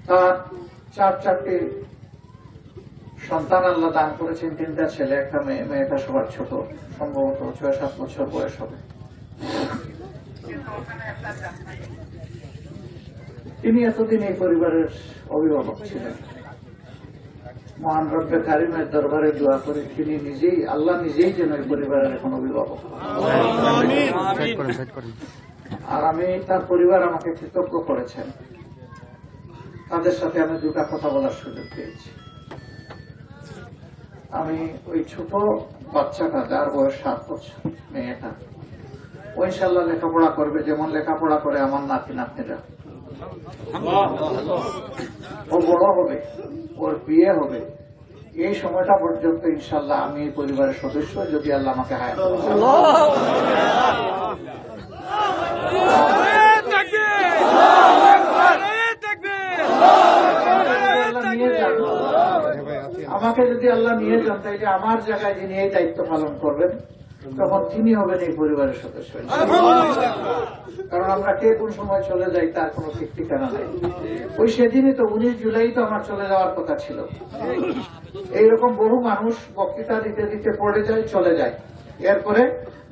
তার 4টি সন্তান আল্লাহ দান করেছেন, 3টা ছেলে 1টা মেয়ে। মেয়েটা সবার ছোট, সম্ভবত 6-7 বছর বয়স হবে। তিনি এতদিন এই পরিবারের অভিভাবক ছিলেন। মহান রব্বে কারিমের দরবারে দোয়া করি তিনি নিজেই, আল্লাহ নিজেই যেন এই পরিবারের এখন অভিভাবক। আর আমি, তার পরিবার আমাকে কৃতজ্ঞ করেছেন। তাদের সাথে আমি 2টা কথা বলার সুযোগ পেয়েছি। আমি ওই ছোট বাচ্চাটা, যার বয়স 7 বছর, মেয়েটা, ও ইনশাল্লাহ লেখাপড়া করবে যেমন লেখাপড়া করে আমার নাতি নাতনিরা। ও বড় হবে, ওর বিয়ে হবে, এই সময়টা পর্যন্ত ইনশাল্লাহ আমি এই পরিবারের সদস্য, যদি আল্লাহ আমাকে হায়াত দেন। আমাকে যদি আল্লাহ নিয়ে যান, তাইলে আমার জায়গায় যিনি এই দায়িত্ব পালন করবেন, তখন তিনি হবেন এই পরিবারের সদস্য। কারণ আমরা কে কোন সময় চলে যাই তার কোনো ঠিক ঠিকানা নেই। ওই সেদিনই তো 19 জুলাই তো আমার চলে যাওয়ার কথা ছিল। এইরকম বহু মানুষ বক্তৃতা দিতে দিতে পড়ে যায়, চলে যায়। এরপরে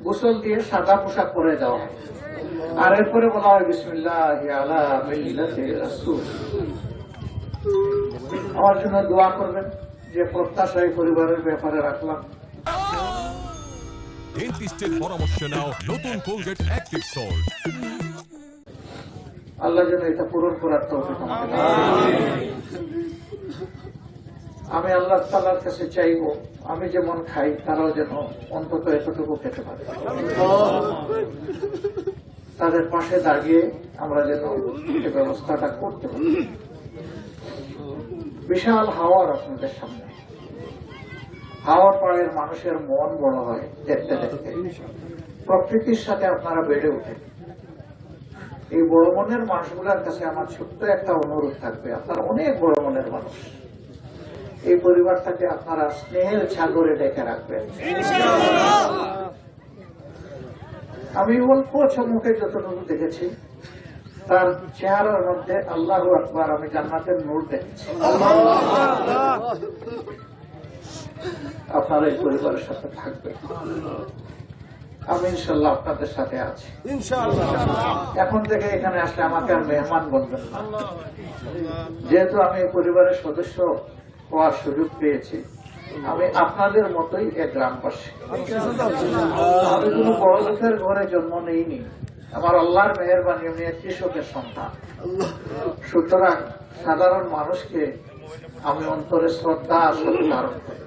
গোসল দিয়ে সাদা পোশাক পরে যাওয়া হয়, আর এরপরে বলা হয় বিসমিল্লাহি আলা মিল্লাতি রাসূল। আমার জন্য দোয়া করবেন, যে প্রত্যাশা এই পরিবারের ব্যাপারে রাখলাম। ডেন্টিস্টের পরামর্শ নাও নতুন কোলগেট অ্যাক্টিভ সল্ট। আল্লাহ যেন এটা পূরণ করার তৌফিক আমাকে দান। আমি আল্লাহ তাআলার কাছে চাইব, আমি যেমন খাই তারাও যেন অন্তত এতটুকু খেতে পারে। তাদের পাশে দাঁড়িয়ে আমরা যেন এই ব্যবস্থাটা করতে পারি। বিশাল হাওয়ার আপনাদের সামনে, হাওয়ার পাড়ের মানুষের মন বড় হয় দেখতে দেখতে। প্রকৃতির সাথে আপনারা বেড়ে ওঠেন। এই বড় মনের মানুষগুলোর কাছে আমার ছোট্ট একটা অনুরোধ থাকবে, আপনারা অনেক বড় মনের মানুষ, এই পরিবারটাকে আপনারা স্নেহের সাগরে ডেকে রাখবেন। আমি অল্প সম্মুখে যতটুকু দেখেছি, তার চেহারার মধ্যে আল্লাহু আকবার, আমি জান্নাতের নূর দেখেছি। আপনারা এই পরিবারের সাথে থাকবেন, আমি ইনশাল্লাহ আপনাদের সাথে আছি। এখন থেকে এখানে আসলে আমাকে আর মেহমান বলবেন না, যেহেতু আমি এই পরিবারের সদস্য হওয়ার সুযোগ পেয়েছি। আমি আপনাদের মতোই এক গ্রামবাসী। আমি কোনো বড় লোকের ঘরে জন্ম নেইনি, আমার আল্লাহর মেহেরবানি, আমি এক কৃষকের সন্তান। সুতরাং সাধারণ মানুষকে আমি অন্তরে শ্রদ্ধা আর সৎকার করি।